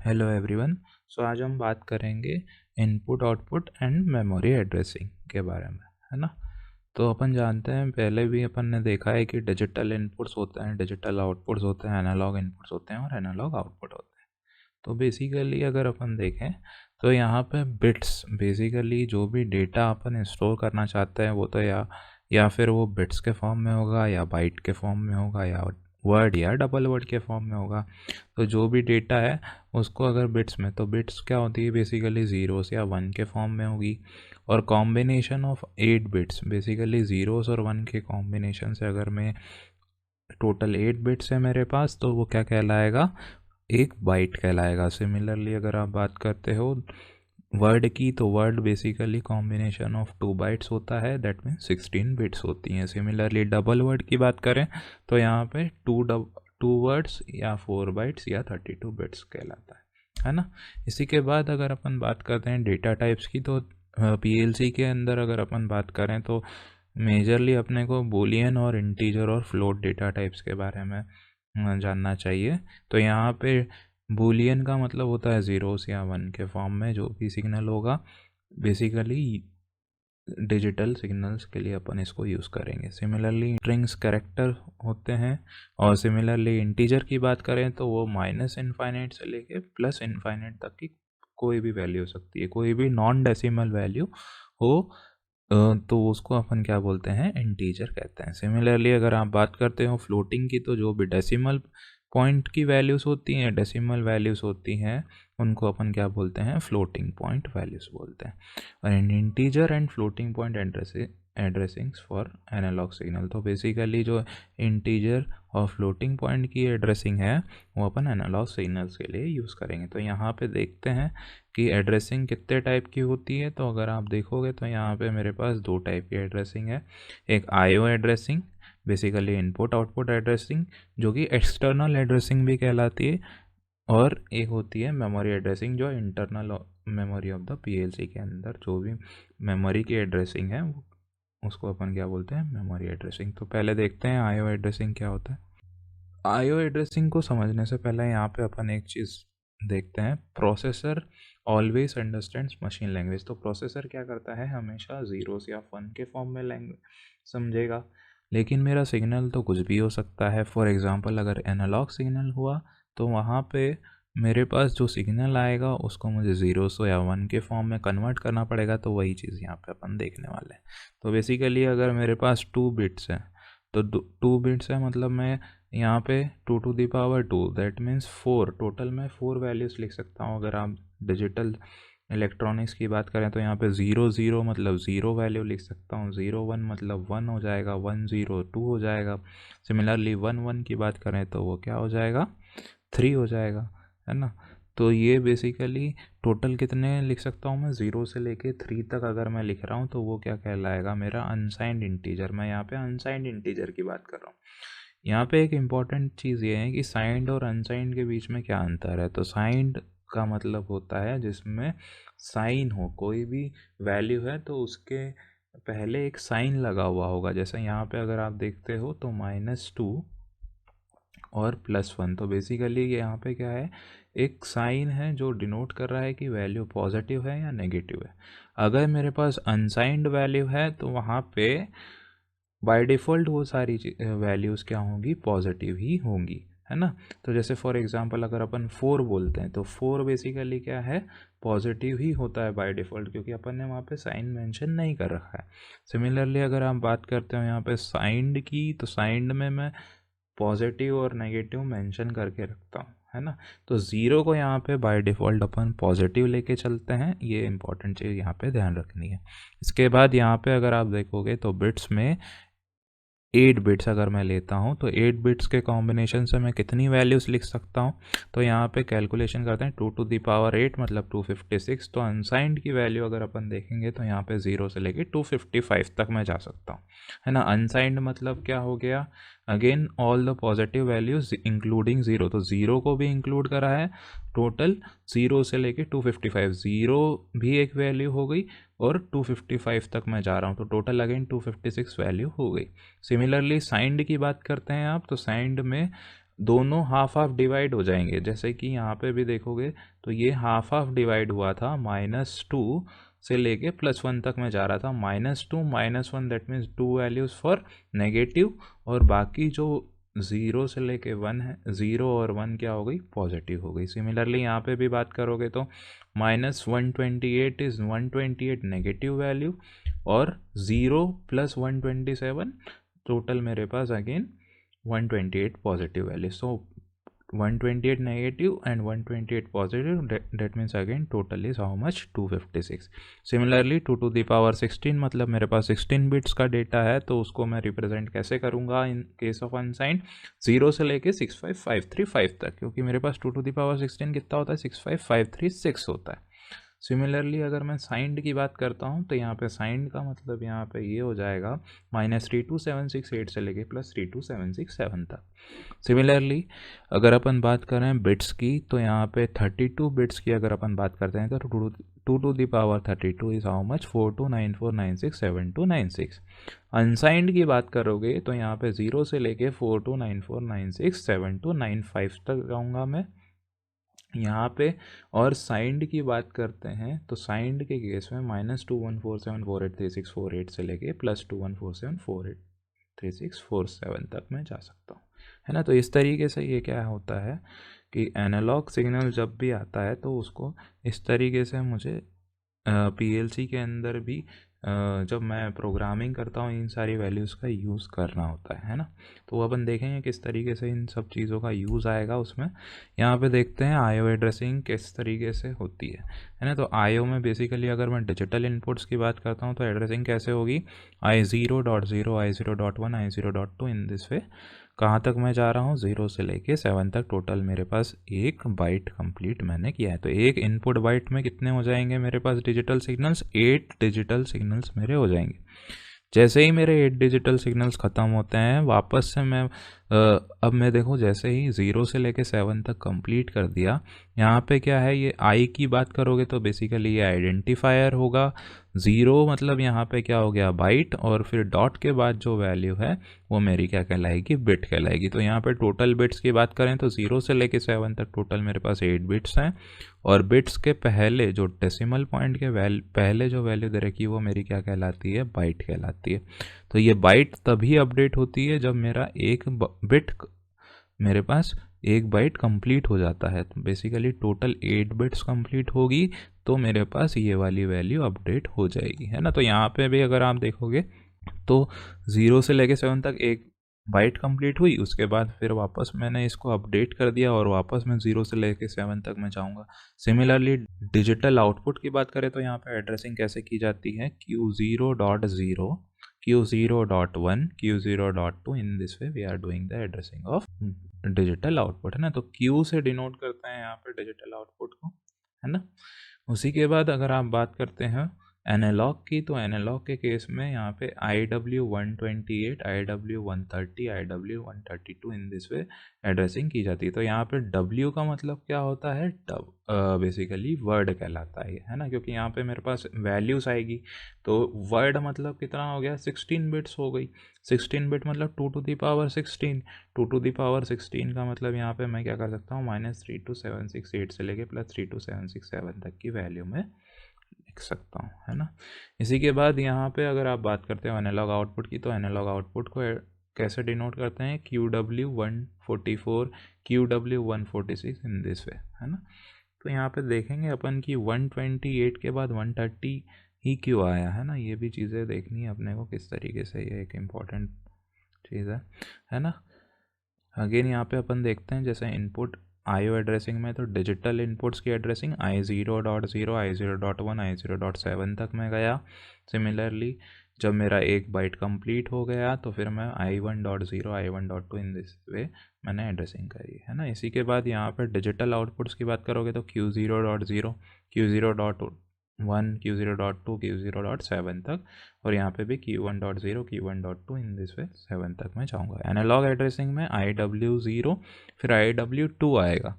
Hello everyone. सो आज हम बात करेंगे input output and memory addressing के बारे में, है ना। तो अपन जानते हैं, पहले भी अपन ने देखा है कि डिजिटल इनपुट्स होते हैं, डिजिटल आउटपुट्स होते हैं, एनालॉग इनपुट्स होते हैं और एनालॉग आउटपुट होते हैं। तो बेसिकली अगर अपन देखें तो यहाँ पे बिट्स, बेसिकली जो भी डेटा अपन स्टोर करना चाहते हैं वो तो या फिर वो बिट्स के फॉर्म में होगा या बाइट के फॉर्म में होगा या वर्ड या डबल वर्ड के फॉर्म में होगा। तो जो भी डेटा है उसको अगर बिट्स में, तो बिट्स क्या होती है बेसिकली ज़ीरोस या वन के फॉर्म में होगी। और combination of 8 bits, basically zeros और वन के कॉम्बिनेशन से अगर मैं टोटल 8 बिट्स है मेरे पास, तो वो क्या कहलाएगा, एक बाइट कहलाएगा। सिमिलरली अगर आप बात करते हो वर्ड की, तो word basically combination of 2 bytes होता है, दैट मीन्स 16 बिट्स होती हैं। सिमिलरली डबल वर्ड की बात करें तो यहाँ पे टू वर्ड्स या 4 बाइट्स या 32 बिट्स कहलाता है ना। इसी के बाद अगर अपन बात करते हैं डेटा टाइप्स की, तो पीएलसी के अंदर अगर अपन बात करें तो मेजरली अपने को बूलियन और इंटीजर और फ्लोट डेटा टाइप्स के बारे में जानना चाहिए। तो यहाँ पे बूलियन का मतलब होता है ज़ीरोस या वन के फॉर्म में जो भी सिग्नल होगा, बेसिकली डिजिटल सिग्नल्स के लिए अपन इसको यूज़ करेंगे। सिमिलरली स्ट्रिंग्स कैरेक्टर होते हैं, और सिमिलरली इंटीजर की बात करें तो वो -इनफाइनाइट से लेके +इनफाइनाइट तक की कोई भी वैल्यू हो सकती है, कोई भी नॉन डेसिमल वैल्यू हो तो उसको अपन क्या बोलते हैं, इंटीजर कहते हैं। सिमिलरली अगर आप बात करते हो फ्लोटिंग की, तो जो भी डेसिमल पॉइंट की वैल्यूज़ होती हैं, डेसिमल वैल्यूज़ होती हैं, उनको अपन क्या बोलते हैं, फ्लोटिंग पॉइंट वैल्यूज़ बोलते हैं। और integer and floating point addressings for analog signal, तो बेसिकली जो इंटीजर और फ्लोटिंग पॉइंट की एड्रेसिंग है वो अपन एनालॉग सिग्नल्स के लिए यूज़ करेंगे। तो यहाँ पे देखते हैं कि एड्रेसिंग कितने टाइप की होती है। तो अगर आप देखोगे तो यहाँ पे मेरे पास 2 टाइप की एड्रेसिंग है। एक IO addressing, basically input output addressing, जो कि एक्सटर्नल एड्रेसिंग भी कहलाती है, और एक होती है मेमोरी एड्रेसिंग, जो internal memory of the PLC के अंदर जो भी मेमोरी की एड्रेसिंग है उसको अपन क्या बोलते हैं, मेमोरी एड्रेसिंग। तो पहले देखते हैं आईओ एड्रेसिंग क्या होता है। आईओ एड्रेसिंग को समझने से पहले यहाँ पे अपन एक चीज़ देखते हैं, processor always understands machine language. तो प्रोसेसर क्या करता है, हमेशा ज़ीरोस या वन के फॉर्म में लैंग्वेज समझेगा, लेकिन मेरा सिग्नल तो कुछ भी हो सकता है। फॉर एग्जांपल अगर एनालॉग सिग्नल हुआ तो वहाँ पे मेरे पास जो सिग्नल आएगा उसको मुझे ज़ीरोस या वन के फॉर्म में कन्वर्ट करना पड़ेगा। तो वही चीज़ यहाँ पे अपन देखने वाले हैं। तो बेसिकली अगर मेरे पास 2 बिट्स हैं, तो 2 बिट्स है मतलब मैं यहाँ पे 2 to the power 2, that means 4, total मैं 4 वैल्यूज़ लिख सकता हूँ। अगर आप डिजिटल इलेक्ट्रॉनिक्स की बात करें तो यहाँ पे 0 0 मतलब 0 वैल्यू लिख सकता हूँ, 0 1 मतलब 1 हो जाएगा, 1 0 2 हो जाएगा। सिमिलरली 1 1 की बात करें तो वो क्या हो जाएगा, 3 हो जाएगा, है ना। तो ये बेसिकली टोटल कितने लिख सकता हूँ मैं, 0 से लेके 3 तक अगर मैं लिख रहा हूँ तो वो क्या कहलाएगा, मेरा अनसाइंड इंटीजर। मैं यहाँ पे अनसाइंड इंटीजर की बात कर रहा हूँ। यहाँ पे एक इम्पॉर्टेंट चीज़ ये है कि साइंड और अनसाइंड के बीच में क्या अंतर है। तो साइंड का मतलब होता है जिसमें साइन हो, कोई भी वैल्यू है तो उसके पहले एक साइन लगा हुआ होगा। जैसे यहाँ पे अगर आप देखते हो तो -2 और +1, तो बेसिकली यहाँ पे क्या है, एक साइन है जो डिनोट कर रहा है कि वैल्यू पॉजिटिव है या नेगेटिव है। अगर मेरे पास अनसाइंड वैल्यू है तो वहाँ पे बाय डिफ़ॉल्ट वो सारी वैल्यूज़ क्या होंगी, पॉजिटिव ही होंगी, है ना। तो जैसे फॉर एग्जांपल अगर अपन 4 बोलते हैं तो 4 बेसिकली क्या है, पॉजिटिव ही होता है बाय डिफ़ॉल्ट, क्योंकि अपन ने वहाँ पे साइन मेंशन नहीं कर रखा है। सिमिलरली अगर आप बात करते हो यहाँ पे साइंड की, तो साइंड में मैं पॉजिटिव और नेगेटिव मेंशन करके रखता हूँ, है ना। तो 0 को यहाँ पे बाय डिफ़ॉल्ट अपन पॉजिटिव लेके चलते हैं, ये इंपॉर्टेंट चीज़ यहाँ पे ध्यान रखनी है। इसके बाद यहाँ पे अगर आप देखोगे तो बिट्स में 8 बिट्स अगर मैं लेता हूँ तो 8 बिट्स के कॉम्बिनेशन से मैं कितनी वैल्यूज़ लिख सकता हूँ। तो यहाँ पे कैलकुलेशन करते हैं, 2 to the power 8 मतलब 256। तो अनसाइंड की वैल्यू अगर अपन देखेंगे तो यहाँ पे 0 से लेके 255 तक मैं जा सकता हूँ, है ना। अनसाइंड मतलब क्या हो गया, again all the positive values including zero, तो ज़ीरो को भी इंक्लूड करा है। टोटल ज़ीरो से लेके 255, ज़ीरो भी एक वैल्यू हो गई और 255 तक मैं जा रहा हूँ, तो टोटल अगेन 256 वैल्यू हो गई। सिमिलरली साइंड की बात करते हैं आप, तो साइंड में दोनों हाफ हाफ डिवाइड हो जाएंगे। जैसे कि यहाँ पे भी देखोगे तो ये हाफ हाफ डिवाइड हुआ था, -2 से लेके +1 तक मैं जा रहा था। -2 -1 that means 2 values for negative, और बाकी जो 0 से लेके 1 है, 0 और 1 क्या हो गई, पॉजिटिव हो गई। सिमिलरली यहाँ पे भी बात करोगे तो -128 इज़ 128 नेगेटिव वैल्यू, और 0 + 127 टोटल मेरे पास again 128 positive value. So 128 negative and 128 positive, that means again total is how much, 256. Similarly 2 to the power 16 मतलब मेरे पास 16 बिट्स का डेटा है, तो उसको मैं रिप्रेजेंट कैसे करूँगा इन केस ऑफ अनसाइंड, 0 से लेके 65535 तक, क्योंकि मेरे पास 2 to the power 16 कितना होता है, 65536 होता है। सिमिलरली अगर मैं साइंड की बात करता हूँ, तो यहाँ पे साइंड का मतलब यहाँ पे ये हो जाएगा -32768 से लेके +32767 तक। सिमिलरली अगर अपन बात करें बिट्स की, तो यहाँ पे 32 बिट्स की अगर अपन बात करते हैं, तो 2 to the power 32 is how much, 4294967296। Unsigned की बात करोगे तो यहाँ पे 0 से लेके 4294967295 तक जाऊँगा मैं यहाँ पे। और साइंड की बात करते हैं, तो साइंड के केस में -2147483648 से लेके +2147483647 तक मैं जा सकता हूँ, है ना। तो इस तरीके से ये क्या होता है कि एनालॉग सिग्नल जब भी आता है तो उसको इस तरीके से मुझे पीएलसी के अंदर भी जब मैं प्रोग्रामिंग करता हूँ इन सारी वैल्यूज़ का यूज़ करना होता है ना। तो अपन देखेंगे किस तरीके से इन सब चीज़ों का यूज़ आएगा उसमें। यहाँ पे देखते हैं आईओ एड्रेसिंग किस तरीके से होती है ना। तो आईओ में बेसिकली अगर मैं डिजिटल इनपुट्स की बात करता हूँ तो एड्रेसिंग कैसे होगी, I0.0 I0.1 I0.2 in this वे। कहाँ तक मैं जा रहा हूँ, 0 से लेके 7 तक, टोटल मेरे पास 1 बाइट कंप्लीट मैंने किया है। तो एक इनपुट बाइट में कितने हो जाएंगे मेरे पास डिजिटल सिग्नल्स, 8 डिजिटल सिग्नल्स मेरे हो जाएंगे। जैसे ही मेरे 8 डिजिटल सिग्नल्स ख़त्म होते हैं, वापस से मैं अब मैं देखो जैसे ही 0 से लेके 7 तक कंप्लीट कर दिया, यहाँ पे क्या है, ये आई की बात करोगे तो बेसिकली ये आइडेंटिफायर होगा। 0 मतलब यहाँ पे क्या हो गया, बाइट, और फिर डॉट के बाद जो वैल्यू है वो मेरी क्या कहलाएगी, बिट कहलाएगी। तो यहाँ पे टोटल बिट्स की बात करें तो 0 से लेके 7 तक टोटल मेरे पास 8 बिट्स हैं, और बिट्स के पहले जो डेसिमल पॉइंट के पहले जो वैल्यू दे रखी है वो मेरी क्या कहलाती है, बाइट कहलाती है। तो ये बाइट तभी अपडेट होती है जब मेरा एक बिट, मेरे पास एक बाइट कंप्लीट हो जाता है। तो बेसिकली टोटल 8 बिट्स कंप्लीट होगी तो मेरे पास ये वाली वैल्यू अपडेट हो जाएगी, है ना। तो यहाँ पे भी अगर आप देखोगे तो 0 से लेके 7 तक एक बाइट कंप्लीट हुई, उसके बाद फिर वापस मैंने इसको अपडेट कर दिया और वापस मैं 0 से लेके 7 तक मैं जाऊँगा। सिमिलरली डिजिटल आउटपुट की बात करें तो यहाँ पे एड्रेसिंग कैसे की जाती है, Q0.0 Q0.1 Q0.2 in this way we are doing the addressing of digital output, है ना। तो Q से डिनोट करते हैं यहाँ पे डिजिटल आउटपुट को, है ना। उसी के बाद अगर आप बात करते हैं एनालॉग की, तो एनालॉग के केस में यहाँ पे IW128 IW130 IW132 in this way addressing की जाती है। तो यहाँ पे W का मतलब क्या होता है, बेसिकली वर्ड कहलाता है ना, क्योंकि यहाँ पे मेरे पास वैल्यूज़ आएगी। तो वर्ड मतलब कितना हो गया, 16 बिट्स हो गई। 16 बिट मतलब 2 to the power 16, 2 to the power 16 का मतलब यहाँ पे मैं क्या कर सकता हूँ, -32768 से लेके +32767 तक की वैल्यू में लिख सकता हूँ, है ना। इसी के बाद यहाँ पे अगर आप बात करते हो एनालॉग आउटपुट की, तो एनालॉग आउटपुट को कैसे डिनोट करते हैं, QW144 QW146 इन दिस वे, है ना। तो यहाँ पे देखेंगे अपन की 128 के बाद 130 ही क्यों आया, है ना। ये भी चीज़ें देखनी है अपने को किस तरीके से, ये एक इम्पॉर्टेंट चीज़ है ना। अगेन यहाँ पे अपन देखते हैं जैसे इनपुट आईओ एड्रेसिंग में, तो डिजिटल इनपुट्स की एड्रेसिंग I0.0 I0.1 I0.7 तक मैं गया। सिमिलरली जब मेरा एक बाइट कंप्लीट हो गया तो फिर मैं I1.0 I1.2 इन दिस वे मैंने एड्रेसिंग करी, है ना। इसी के बाद यहाँ पर डिजिटल आउटपुट्स की बात करोगे तो Q0.0 Q0.1 Q0.2 Q0.7 तक, और यहाँ पे भी Q1.0 Q1.2 इन दिस वे 7 तक मैं जाऊँगा। एनालॉग एड्रेसिंग में IW0 फिर IW2 आएगा,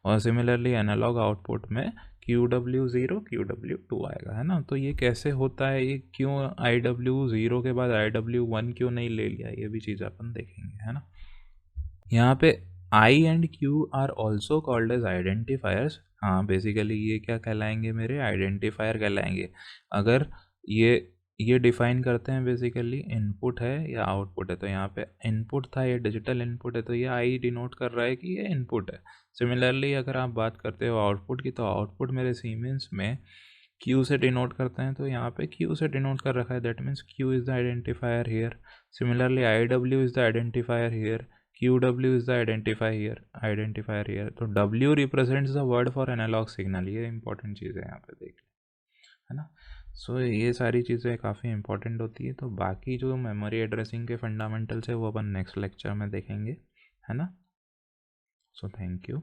और सिमिलरली एनालॉग आउटपुट में QW0 QW2 आएगा, है ना। तो ये कैसे होता है, ये क्यों IW0 के बाद IW1 क्यों नहीं ले लिया, ये भी चीज़ अपन देखेंगे, है ना। यहाँ पे I and Q are also called as identifiers. हाँ, बेसिकली ये क्या कहलाएंगे, मेरे आइडेंटिफायर कहलाएंगे। अगर ये डिफाइन करते हैं बेसिकली इनपुट है या आउटपुट है। तो यहाँ पे इनपुट था, ये डिजिटल इनपुट है, तो ये I डिनोट कर रहा है कि ये इनपुट है। सिमिलरली अगर आप बात करते हो आउटपुट की, तो आउटपुट मेरे सीमेंस में Q से डिनोट करते हैं, तो यहाँ पे Q से डिनोट कर रखा है, that means Q is the identifier here. Similarly IW is the identifier here, QW is the identifier here। तो W represents the word for analog signal, ये इंपॉर्टेंट चीज़ है यहाँ पे देख लें, है ना। सो ये सारी चीज़ें काफ़ी इंपॉर्टेंट होती है। तो बाकी जो मेमोरी एड्रेसिंग के फंडामेंटल्स है वो अपन नेक्स्ट लेक्चर में देखेंगे, है ना। So thank you.